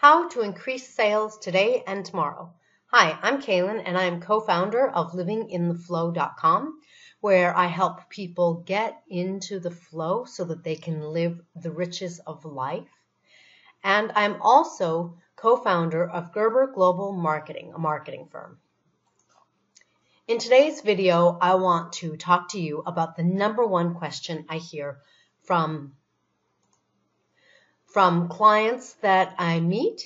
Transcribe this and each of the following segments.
How to increase sales today and tomorrow. Hi, I'm Kaylin and I am co-founder of livingintheflow.com, where I help people get into the flow so that they can live the riches of life. And I'm also co-founder of Gerber Global Marketing, a marketing firm. In today's video, I want to talk to you about the number one question I hear from clients that I meet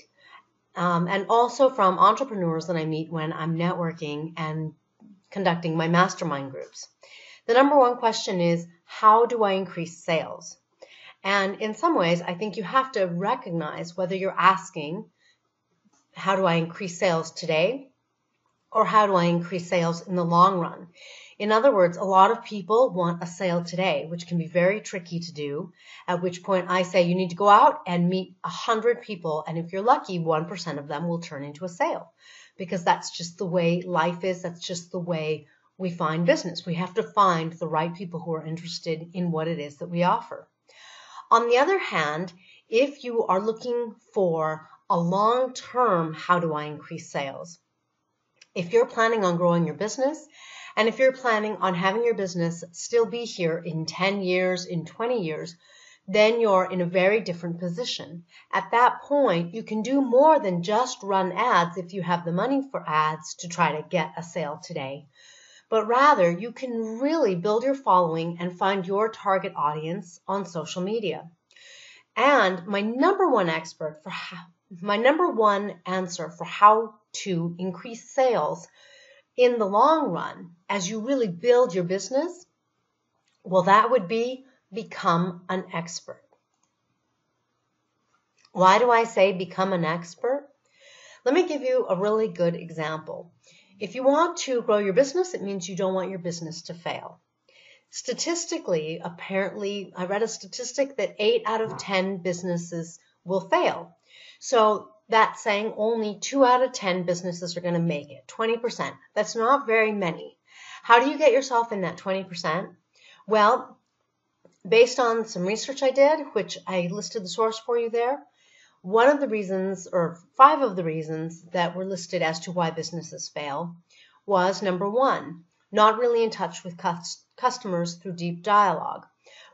and also from entrepreneurs that I meet when I'm networking and conducting my mastermind groups. The number one question is, how do I increase sales? And in some ways, I think you have to recognize whether you're asking, how do I increase sales today? Or how do I increase sales in the long run? In other words, a lot of people want a sale today, which can be very tricky to do, at which point I say you need to go out and meet 100 people, and if you're lucky, 1% of them will turn into a sale, because that's just the way life is. That's just the way we find business. We have to find the right people who are interested in what it is that we offer. On the other hand, if you are looking for a long-term, how do I increase sales? If you're planning on growing your business, and if you're planning on having your business still be here in 10 years, in 20 years, then you're in a very different position. At that point, you can do more than just run ads if you have the money for ads to try to get a sale today. But rather, you can really build your following and find your target audience on social media. And my number one answer for how to increase sales in the long run, as you really build your business, well, that would be become an expert. Why do I say become an expert? Let me give you a really good example. If you want to grow your business, it means you don't want your business to fail. Statistically, apparently, I read a statistic that 8 out of 10 businesses will fail. So that's saying only 2 out of 10 businesses are going to make it, 20%. That's not very many. How do you get yourself in that 20%? Well, based on some research I did, which I listed the source for you there, one of the reasons, or 5 of the reasons that were listed as to why businesses fail was, number 1, not really in touch with customers through deep dialogue.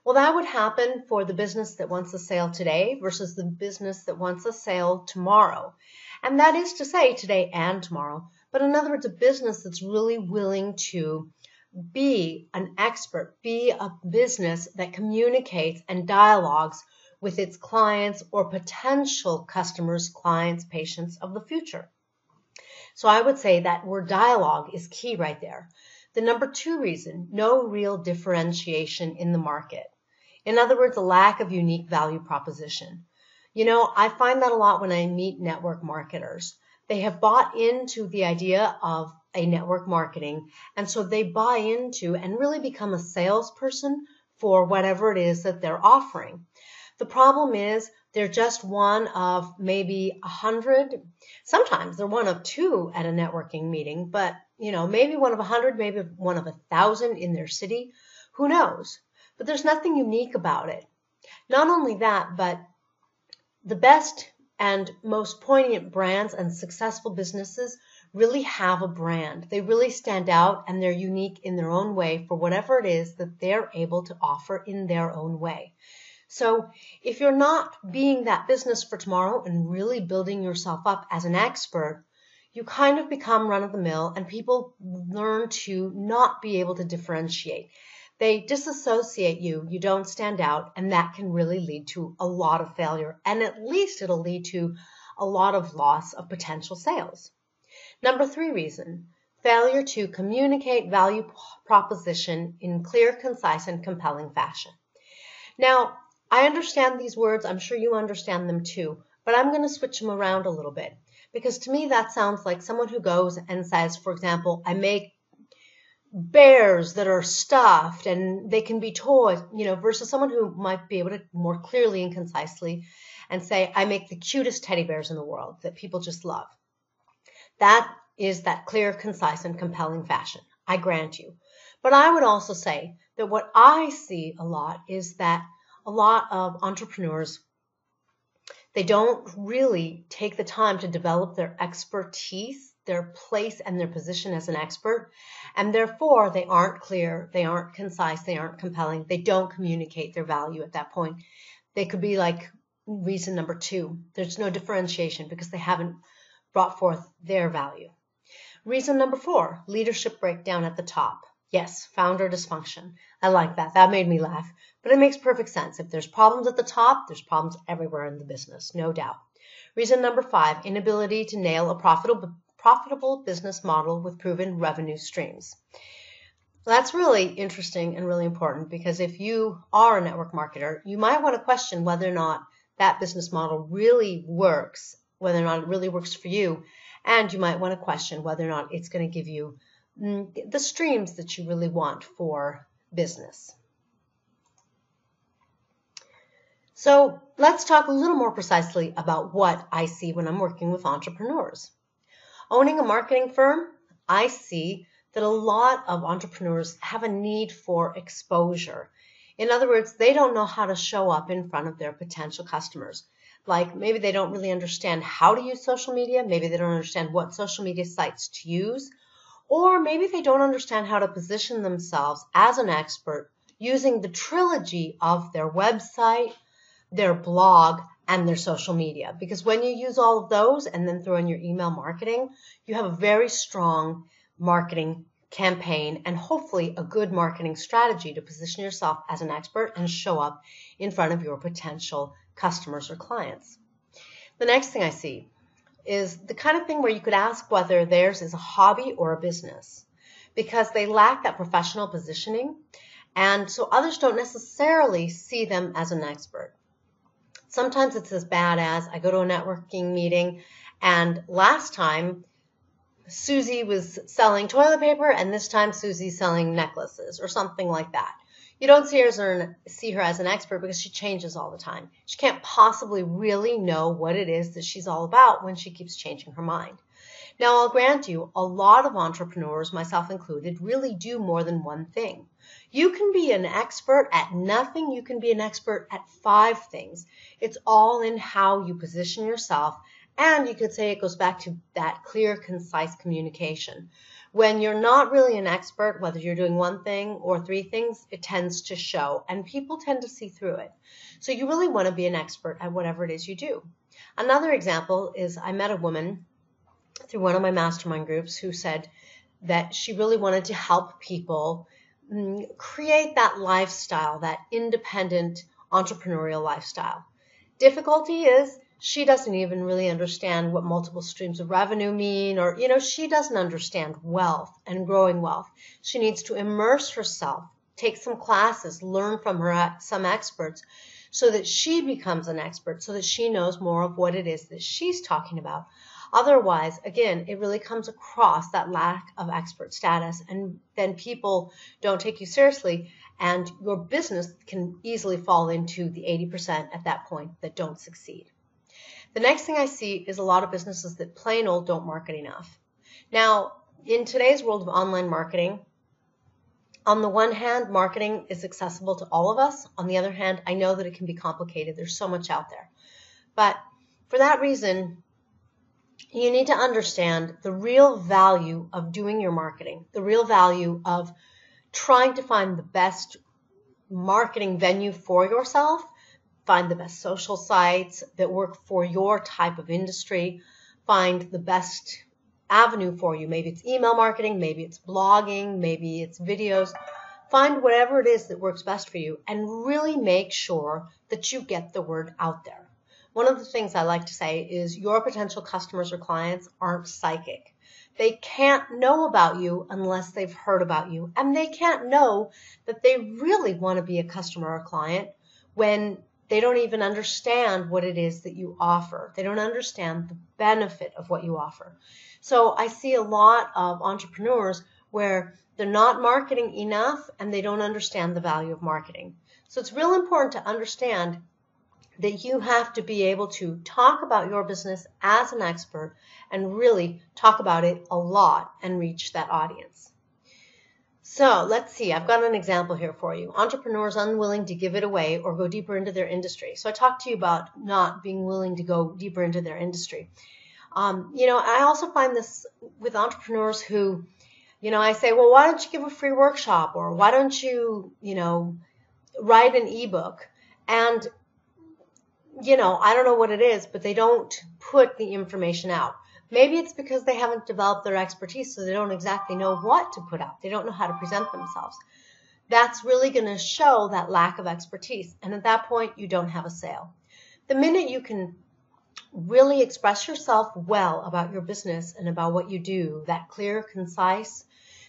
Well, that would happen for the business that wants a sale today versus the business that wants a sale tomorrow. And that is to say today and tomorrow. But in other words, a business that's really willing to be an expert, be a business that communicates and dialogues with its clients or potential customers, clients, patients of the future. So I would say that word dialogue is key right there. The number 2 reason, no real differentiation in the market. In other words, a lack of unique value proposition. You know, I find that a lot when I meet network marketers. They have bought into the idea of a network marketing, and so they buy into and really become a salesperson for whatever it is that they're offering. The problem is they're just one of maybe 100. Sometimes they're one of 2 at a networking meeting, but maybe one of 100, maybe one of 1,000 in their city. Who knows? But there's nothing unique about it. Not only that, but the best and most poignant brands and successful businesses really have a brand. They really stand out and they're unique in their own way for whatever it is that they're able to offer in their own way. So if you're not being that business for tomorrow and really building yourself up as an expert, you kind of become run-of-the-mill and people learn to not be able to differentiate. They disassociate you, you don't stand out, and that can really lead to a lot of failure, and at least it'll lead to a lot of loss of potential sales. Number 3 reason, failure to communicate value proposition in clear, concise, and compelling fashion. Now, I understand these words, I'm sure you understand them too, but I'm going to switch them around a little bit, because to me that sounds like someone who goes and says, for example, I make bears that are stuffed and they can be toys, versus someone who might be able to more clearly and concisely and say, I make the cutest teddy bears in the world that people just love. That is that clear, concise, and compelling fashion, I grant you. But I would also say that what I see a lot is that a lot of entrepreneurs They don't really take the time to develop their expertise, their place and their position as an expert, and therefore they aren't clear, they aren't concise, they aren't compelling, they don't communicate their value at that point. They could be like reason number 2. There's no differentiation because they haven't brought forth their value. Reason number 4, leadership breakdown at the top. Yes, founder dysfunction. I like that. That made me laugh. But it makes perfect sense. If there's problems at the top, there's problems everywhere in the business, no doubt. Reason number 5, inability to nail a profitable business model with proven revenue streams. That's really interesting and really important because if you are a network marketer, you might want to question whether or not that business model really works, whether or not it really works for you, and you might want to question whether or not it's going to give you the streams that you really want for business. So let's talk a little more precisely about what I see when I'm working with entrepreneurs. Owning a marketing firm, I see that a lot of entrepreneurs have a need for exposure. In other words, they don't know how to show up in front of their potential customers. Like maybe they don't really understand how to use social media, maybe they don't understand what social media sites to use, or maybe they don't understand how to position themselves as an expert using the trilogy of their website, their blog, and their social media. Because when you use all of those and then throw in your email marketing, you have a very strong marketing campaign and hopefully a good marketing strategy to position yourself as an expert and show up in front of your potential customers or clients. The next thing I see is the kind of thing where you could ask whether theirs is a hobby or a business because they lack that professional positioning, and so others don't necessarily see them as an expert. Sometimes it's as bad as I go to a networking meeting and last time Susie was selling toilet paper and this time Susie's selling necklaces or something like that. You don't see her as an expert because she changes all the time. She can't possibly really know what it is that she's all about when she keeps changing her mind. Now, I'll grant you, a lot of entrepreneurs, myself included, really do more than one thing. You can be an expert at nothing. You can be an expert at 5 things. It's all in how you position yourself, and you could say it goes back to that clear, concise communication. When you're not really an expert, whether you're doing 1 thing or 3 things, it tends to show, and people tend to see through it. So you really want to be an expert at whatever it is you do. Another example is I met a woman through one of my mastermind groups who said that she really wanted to help people create that lifestyle, that independent entrepreneurial lifestyle. Difficulty is she doesn't even really understand what multiple streams of revenue mean, or, she doesn't understand wealth and growing wealth. She needs to immerse herself, take some classes, learn from some experts so that she becomes an expert, so that she knows more of what it is that she's talking about. Otherwise, again, it really comes across that lack of expert status, and then people don't take you seriously, and your business can easily fall into the 80% at that point that don't succeed. The next thing I see is a lot of businesses that plain old don't market enough. Now, in today's world of online marketing, on the one hand, marketing is accessible to all of us. On the other hand, I know that it can be complicated. There's so much out there. But for that reason, you need to understand the real value of doing your marketing, the real value of trying to find the best marketing venue for yourself, find the best social sites that work for your type of industry, find the best avenue for you. Maybe it's email marketing, maybe it's blogging, maybe it's videos. Find whatever it is that works best for you and really make sure that you get the word out there. One of the things I like to say is your potential customers or clients aren't psychic. They can't know about you unless they've heard about you, and they can't know that they really want to be a customer or client when they don't even understand what it is that you offer. They don't understand the benefit of what you offer. So I see a lot of entrepreneurs where they're not marketing enough and they don't understand the value of marketing. So it's real important to understand that you have to be able to talk about your business as an expert and really talk about it a lot and reach that audience. So let's see, I've got an example here for you. Entrepreneurs unwilling to give it away or go deeper into their industry. So I talked to you about not being willing to go deeper into their industry. I also find this with entrepreneurs who, I say, well, why don't you give a free workshop, or why don't you, write an ebook? And, I don't know what it is, but they don't put the information out. Maybe it's because they haven't developed their expertise, so they don't exactly know what to put out. They don't know how to present themselves. That's really going to show that lack of expertise. And at that point, you don't have a sale. The minute you can really express yourself well about your business and about what you do, that clear, concise,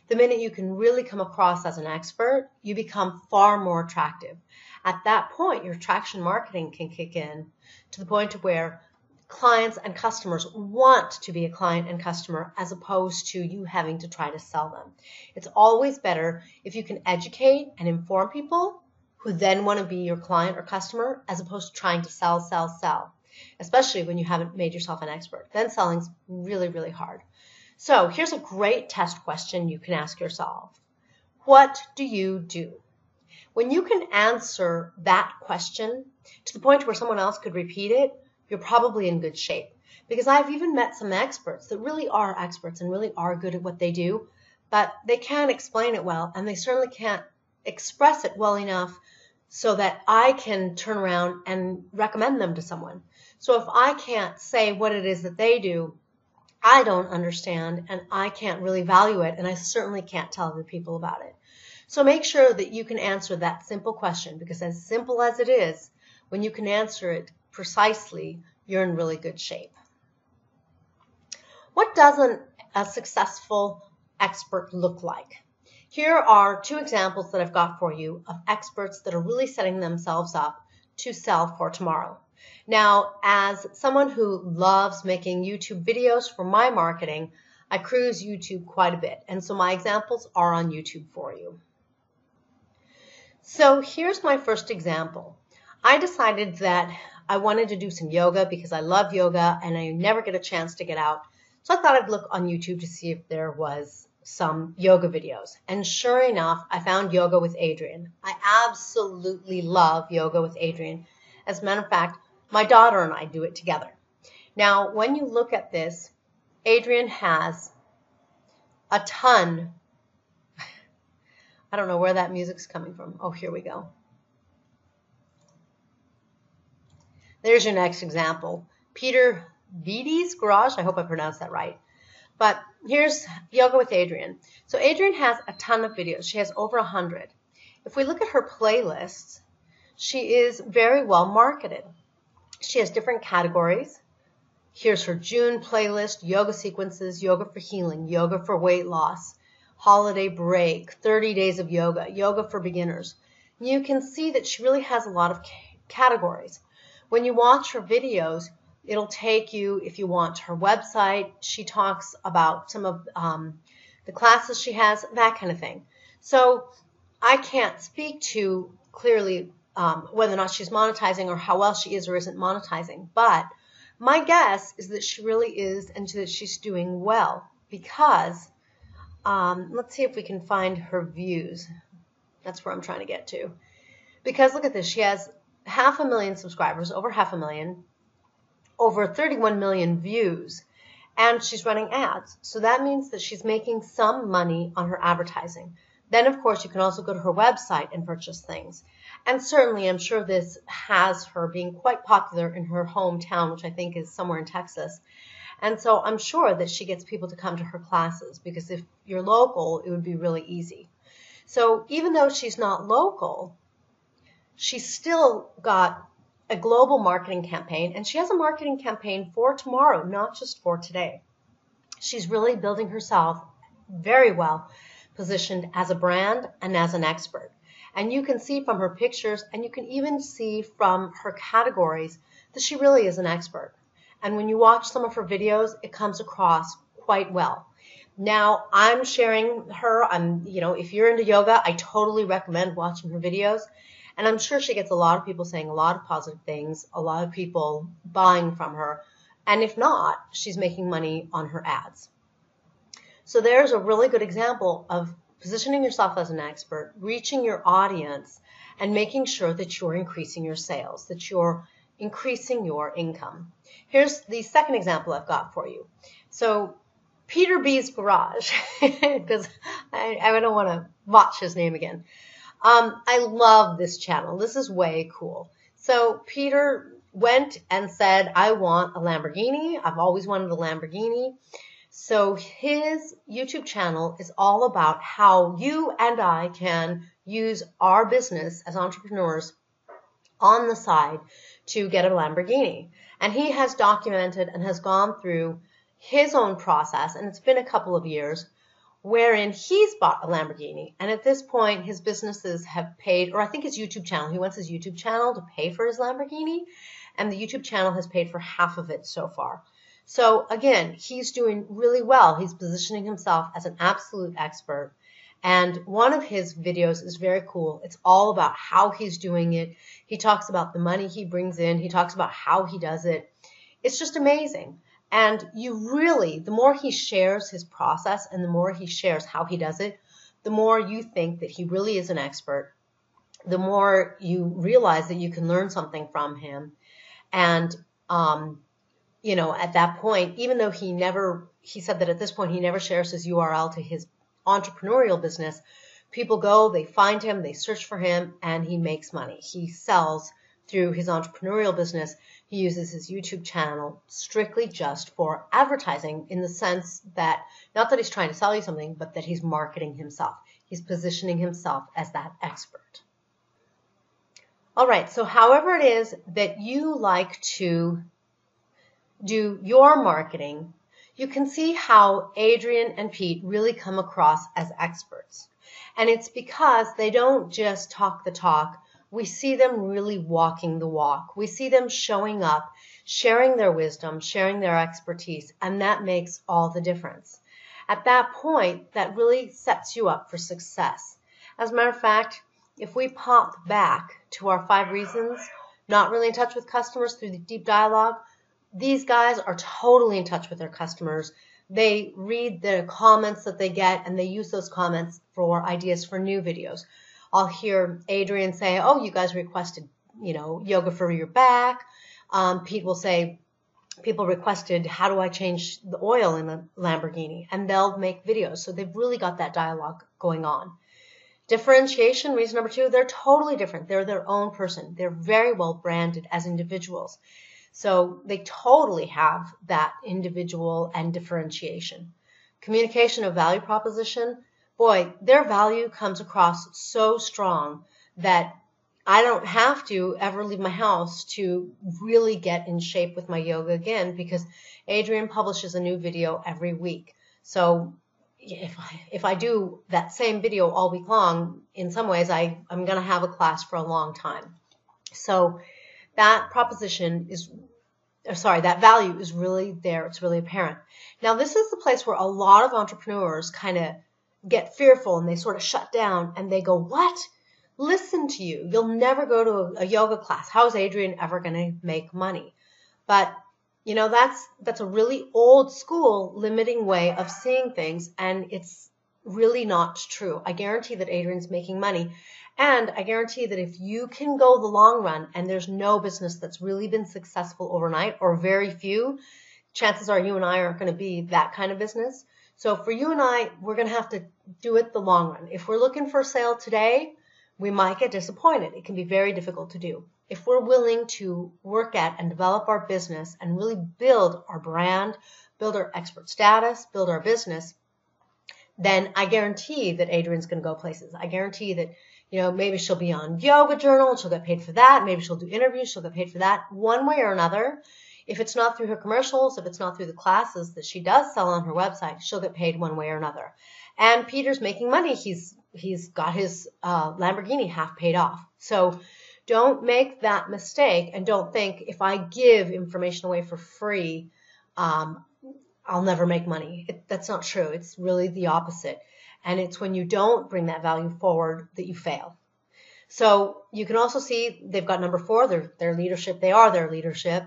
the minute you can really come across as an expert, you become far more attractive. At that point, your attraction marketing can kick in to the point where clients and customers want to be a client and customer as opposed to you having to try to sell them. It's always better if you can educate and inform people who then want to be your client or customer as opposed to trying to sell, especially when you haven't made yourself an expert. Then selling's really, really hard. So here's a great test question you can ask yourself. What do you do? When you can answer that question to the point where someone else could repeat it, you're probably in good shape. Because I've even met some experts that really are experts and really are good at what they do, but they can't explain it well, and they certainly can't express it well enough so that I can turn around and recommend them to someone. So if I can't say what it is that they do, I don't understand, and I can't really value it, and I certainly can't tell other people about it. So make sure that you can answer that simple question, because as simple as it is, when you can answer it precisely, you're in really good shape. What does a successful expert look like? Here are two examples that I've got for you of experts that are really setting themselves up to sell for tomorrow. Now, as someone who loves making YouTube videos for my marketing, I cruise YouTube quite a bit, and so my examples are on YouTube for you. So here's my first example. I decided that I wanted to do some yoga because I love yoga and I never get a chance to get out. So I thought I'd look on YouTube to see if there was some yoga videos. And sure enough, I found Yoga with Adriene. I absolutely love Yoga with Adriene. As a matter of fact, my daughter and I do it together. Now, when you look at this, Adriene has a ton. I don't know where that music's coming from. Oh, here we go. There's your next example. Peter Vidi's Garage. I hope I pronounced that right. But here's Yoga with Adriene. So Adriene has a ton of videos. She has over 100. If we look at her playlists, she is very well marketed. She has different categories. Here's her June playlist: yoga sequences, yoga for healing, yoga for weight loss, holiday break, 30 days of yoga, yoga for beginners. You can see that she really has a lot of categories. When you watch her videos, it'll take you, if you want, to her website. She talks about some of the classes she has, that kind of thing. So I can't speak to clearly whether or not she's monetizing or how well she is or isn't monetizing. But my guess is that she really is, and that she's doing well, because let's see if we can find her views. That's where I'm trying to get to. Because look at this. She has 500,000 subscribers, over 500,000, over 31 million views, and she's running ads. So that means that she's making some money on her advertising. Then, of course, you can also go to her website and purchase things. And certainly, I'm sure this has her being quite popular in her hometown, which I think is somewhere in Texas. And so I'm sure that she gets people to come to her classes, because if you're local, it would be really easy. So even though she's not local, she's still got a global marketing campaign, and she has a marketing campaign for tomorrow, not just for today. She's really building herself very well positioned as a brand and as an expert. And you can see from her pictures, and you can even see from her categories, that she really is an expert. And when you watch some of her videos, it comes across quite well. Now, I'm sharing her. If you're into yoga, I totally recommend watching her videos. And I'm sure she gets a lot of people saying a lot of positive things, a lot of people buying from her. And if not, she's making money on her ads. So there's a really good example of positioning yourself as an expert, reaching your audience, and making sure that you're increasing your sales, that you're increasing your income. Here's the second example I've got for you. So Peter B's Garage, because I don't want to botch his name again. I love this channel. This is way cool. So Peter went and said, I want a Lamborghini. I've always wanted a Lamborghini. So his YouTube channel is all about how you and I can use our business as entrepreneurs on the side to get a Lamborghini. And he has documented and has gone through his own process, and it's been a couple of years, wherein he's bought a Lamborghini. And at this point, his businesses have paid, or I think his YouTube channel, he wants his YouTube channel to pay for his Lamborghini, and the YouTube channel has paid for half of it so far. So again, he's doing really well. He's positioning himself as an absolute expert. And one of his videos is very cool. It's all about how he's doing it. He talks about the money he brings in. He talks about how he does it. It's just amazing. And you really, the more he shares his process and the more he shares how he does it, the more you think that he really is an expert, the more you realize that you can learn something from him. And, you know, at that point, even though he said that at this point he never shares his URL to his entrepreneurial business, people go, they find him, they search for him, and he makes money. He sells through his entrepreneurial business. He uses his YouTube channel strictly just for advertising, in the sense that, not that he's trying to sell you something, but that he's marketing himself. He's positioning himself as that expert. All right, so however it is that you like to do your marketing, you can see how Adrian and Pete really come across as experts. And it's because they don't just talk the talk. We see them really walking the walk. We see them showing up, sharing their wisdom, sharing their expertise, and that makes all the difference. At that point, that really sets you up for success. As a matter of fact, if we pop back to our 5 reasons, not really in touch with customers through the deep dialogue, these guys are totally in touch with their customers. They read the comments that they get, and they use those comments for ideas for new videos. I'll hear Adrian say, oh, you guys requested, yoga for your back. Pete will say, people requested, how do I change the oil in a Lamborghini? And they'll make videos. So they've really got that dialogue going on. Differentiation, reason number 2, they're totally different. They're their own person. They're very well branded as individuals. So they totally have that individual and differentiation. Communication of value proposition, boy, their value comes across so strong that I don't have to ever leave my house to really get in shape with my yoga again, because Adrian publishes a new video every week. So if I do that same video all week long, in some ways I'm going to have a class for a long time. So that that value is really there. It's really apparent. Now, this is the place where a lot of entrepreneurs kind of get fearful and they sort of shut down and they go, what? Listen to you. You'll never go to a yoga class. How is Adrian ever going to make money? But, that's a really old school limiting way of seeing things, and it's really not true. I guarantee that Adrian's making money. And I guarantee that if you can go the long run, and there's no business that's really been successful overnight, or very few, chances are you and I aren't going to be that kind of business. So for you and I, we're going to have to do it the long run. If we're looking for a sale today, we might get disappointed. It can be very difficult to do. If we're willing to work at and develop our business and really build our brand, build our expert status, build our business, then I guarantee that Adrian's going to go places. I guarantee that maybe she'll be on Yoga Journal and she'll get paid for that. Maybe she'll do interviews, she'll get paid for that. One way or another, if it's not through her commercials, if it's not through the classes that she does sell on her website, she'll get paid one way or another. And Peter's making money. He's got his Lamborghini half paid off. So don't make that mistake, and don't think if I give information away for free, I'll never make money. That's not true. It's really the opposite. And it's when you don't bring that value forward that you fail. So you can also see they've got number 4, their leadership. They are their leadership.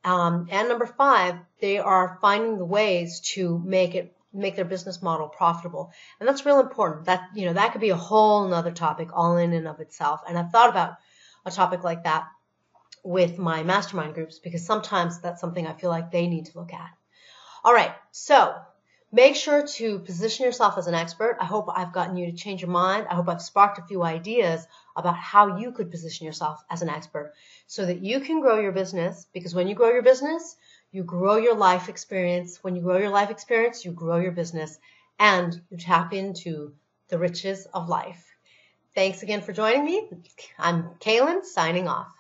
And number 5, they are finding the ways to make it make their business model profitable. And that's real important. That, that could be a whole nother topic all in and of itself. And I've thought about a topic like that with my mastermind groups, because sometimes that's something I feel like they need to look at. All right, so make sure to position yourself as an expert. I hope I've gotten you to change your mind. I hope I've sparked a few ideas about how you could position yourself as an expert so that you can grow your business, because when you grow your business, you grow your life experience. When you grow your life experience, you grow your business, and you tap into the riches of life. Thanks again for joining me. I'm Kaylin, signing off.